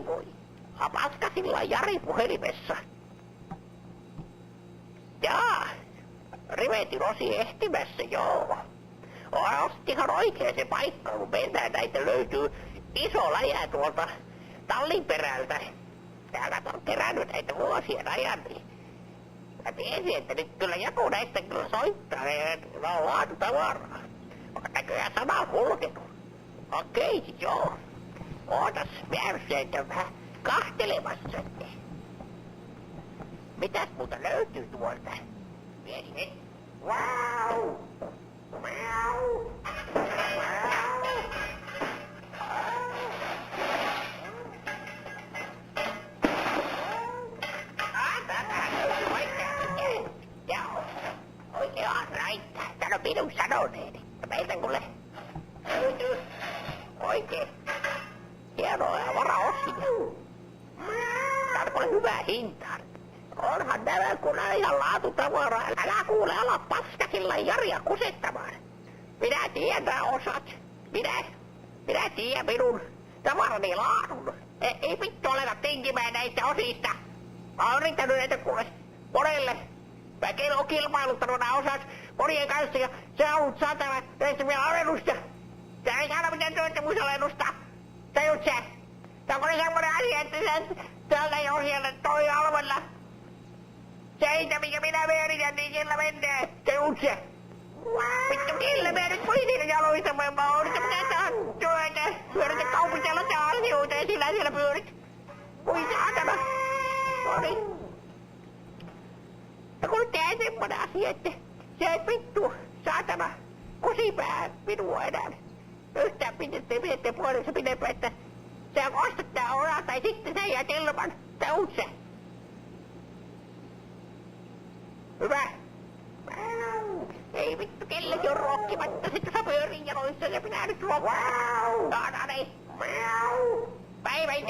Voi. Paskasilla Jari puhelimessa. Jaa. Rivetin osi ehtimässä, joo. Olet ihan oikein se paikka, kun mennään näitä löytyy iso läjä tuolta tallin perältä. Täältä on kerännyt näitä vuosien ajan, niin mä tiesin, että nyt kyllä joku näistä kyllä soittaa, ne on laatutavaraa. Onko näköjään sana on kulkenut? Okei, siis joo. Ootas, mä sieltä vähän kahtelemassa. Mitäs muuta löytyy tuolta? Pieni. Wow! Wow! Oikein ahraita. Täällä on minun sanoneeni. Meiltä kuule löytyy oikein hienoa ja varaosia. Täällä kuule hyvää hintaa. Onhan nämä kun ihan laatutavaraa. Älä kuule ala paskasilla Jaria kusettamaan. Minä tiedän osat. Minä tiedän minun tavarani laadun. Ei vittu oleta tinkimään näistä osista. Mä oon yrittänyt näitä kuule monelle. Mäkin oon kilpailuttanut nämä osat monien kanssa ja se on ollut saatava näistä vielä alennusta. Tää ei saada mitään työttömyysalennusta. Tajut sä? Tää on semmonen asia, että täältä ei ohjella toi alvella. Se mikä minä määritän, niin sillä mennään. Tajut sä? Vittu, sillä mä nyt voin siinä jaloista, mä oon mitään työtä. Pyöritä kaupitella tää asioita ja sillä siellä pyörit. Voi saatana. Noniin. Ja kun tää semmonen asia, että se ei vittu, saatana, kusipää minua enää. Yhtään pidette puolessa pidempään, että se ostat tää ora tai sitten se jää ilman. Tajut sä? Hyvä. Ei vittu, kellekin on ruokkimatta, sitten sä pyörin jaloissa ja minä nyt ruokkaan. Wow. Päivän